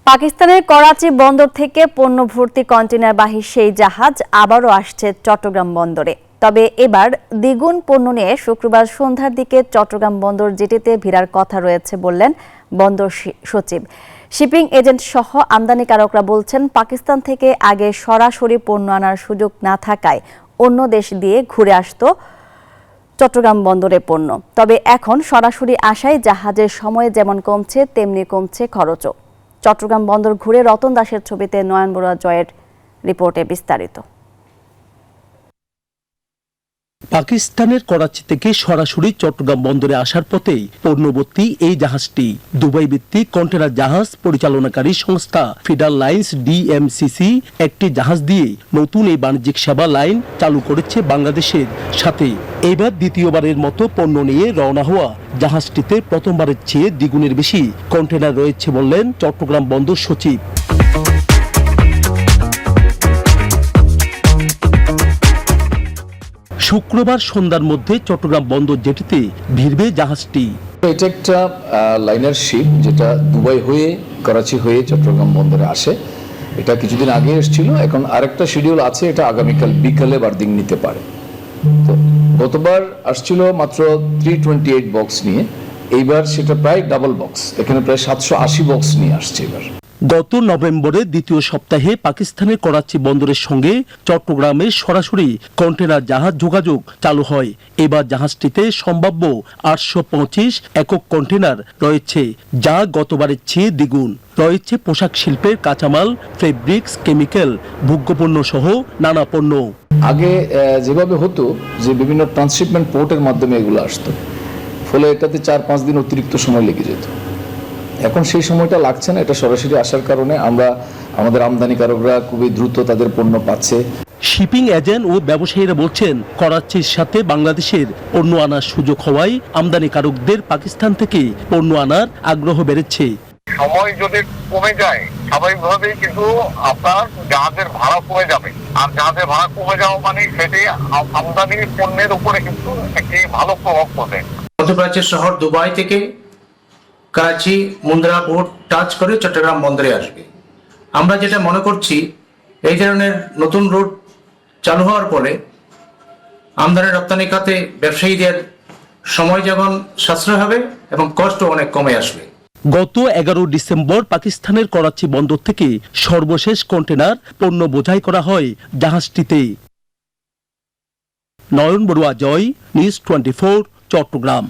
পাকিস্তানের করাচি বন্দর থেকে পণ্য ভর্তি কন্টেইনারবাহী সেই জাহাজ আবারও আসছে চট্টগ্রাম বন্দরে। তবে এবার দ্বিগুণ পণ্য নিয়ে শুক্রবার সন্ধ্যার দিকে চট্টগ্রাম বন্দর জেটিতে ভিড়ার কথা রয়েছে বললেন বন্দর সচিব। শিপিং এজেন্ট সহ আমদানিকারকরা বলছেন, পাকিস্তান থেকে আগে সরাসরি পণ্য আনার সুযোগ না থাকায় অন্য দেশ দিয়ে ঘুরে আসতো চট্টগ্রাম বন্দরে পণ্য। তবে এখন সরাসরি আসায় জাহাজের সময় যেমন কমছে তেমনি কমছে খরচও। চট্টগ্রাম বন্দর ঘুরে রতন দাসের ছবিতে নয়ন বড়ুয়া জয়ের রিপোর্টে বিস্তারিত। পাকিস্তানের করাচি থেকে সরাসরি চট্টগ্রাম বন্দরে আসার পথেই পণ্যভর্তি এই জাহাজটি দুবাই ভিত্তিক কন্টেনার জাহাজ পরিচালনাকারী সংস্থা ফিডার লাইন্স ডিএমসিসি একটি জাহাজ দিয়ে নতুন এই বাণিজ্যিক সেবা লাইন চালু করেছে বাংলাদেশের সাথে। এবার দ্বিতীয়বারের মতো পণ্য নিয়ে রওনা হওয়া জাহাজটিতে প্রথমবারের চেয়ে দ্বিগুণের বেশি কন্টেনার রয়েছে বললেন চট্টগ্রাম বন্দর সচিব। শুক্রবার সন্ধ্যার মধ্যে চট্টগ্রাম বন্দর জেটিতে ভিড়বে জাহাজটি। এটা একটা লাইনার শিপ যেটা দুবাই হয়ে করাচি হয়ে চট্টগ্রাম বন্দরে আসে। এটা কিছুদিন আগে এসেছিল, এখন আরেকটা শিডিউল আছে, এটা আগামীকাল বিকালে বার্দিং নিতে পারে। তো গতবার আসছিল মাত্র 328 বক্স নিয়ে, এইবার সেটা প্রায় ডাবল বক্স, এখানে প্রায় 780 বক্স নিয়ে আসছে এবার। গত নভেম্বরের দ্বিতীয় সপ্তাহে পাকিস্তানের করাচি বন্দরের সঙ্গে চট্টগ্রামে সরাসরি কন্টেনার জাহাজ যোগাযোগ চালু হয়। এবার জাহাজটিতে সম্ভাব্য 825 একক কন্টেনার রয়েছে, যা গতবারের চেয়ে দ্বিগুণ। রয়েছে পোশাক শিল্পের কাঁচামাল, ফেব্রিক্স, কেমিক্যাল, ভোগ্যপণ্য সহ নানা পণ্য। আগে যেভাবে হতো যে বিভিন্ন ট্রান্সশিপমেন্ট পোর্টের মাধ্যমে এগুলো আসতো, ফলে এটাতে 4-5 দিন অতিরিক্ত সময় লেগে যেত। এখন সেই সময়টা লাগছে না, এটা সরাসরি আসার কারণে আমরা আমাদের আমদানিকারকরা খুবই দ্রুত তাদের পণ্য পাচ্ছে। শিপিং এজেন্ট ও ব্যবসায়ীরা বলছেন, করাচির সাথে বাংলাদেশের পণ্য আনার সুযোগ হওয়ায় আমদানিকারকদের পাকিস্তান থেকে পণ্য আনার আগ্রহ বেড়েছে। সময় যদি কমে যায় স্বাভাবিকভাবেই কিন্তু আপনার জাহাজের ভাড়া কমে যাবে, আর জাহাজের ভাড়া কমে যাওয়া মানে সেটি আমদানি পণ্যের উপরে কিন্তু একটি ভালো প্রভাব পড়বে। মধ্যপ্রাচ্যের শহর দুবাই থেকে করাচি মুন্দ্রা পোর্ট টাচ করে চট্টগ্রাম বন্দরে আসবে। আমরা যেটা মনে করছি, এই ধরনের নতুন রুট চালু হওয়ার পরে আমদানি রপ্তানি খাতে ব্যবসায়ীদের সময় যেমন সাশ্রয় হবে এবং কষ্ট অনেক কমে আসবে। গত 11 ডিসেম্বর পাকিস্তানের করাচি বন্দর থেকে সর্বশেষ কন্টেনার পণ্য বোঝাই করা হয় জাহাজটিতে। নয়ন বড়ুয়া জয়, নিউজ 24, চট্টগ্রাম।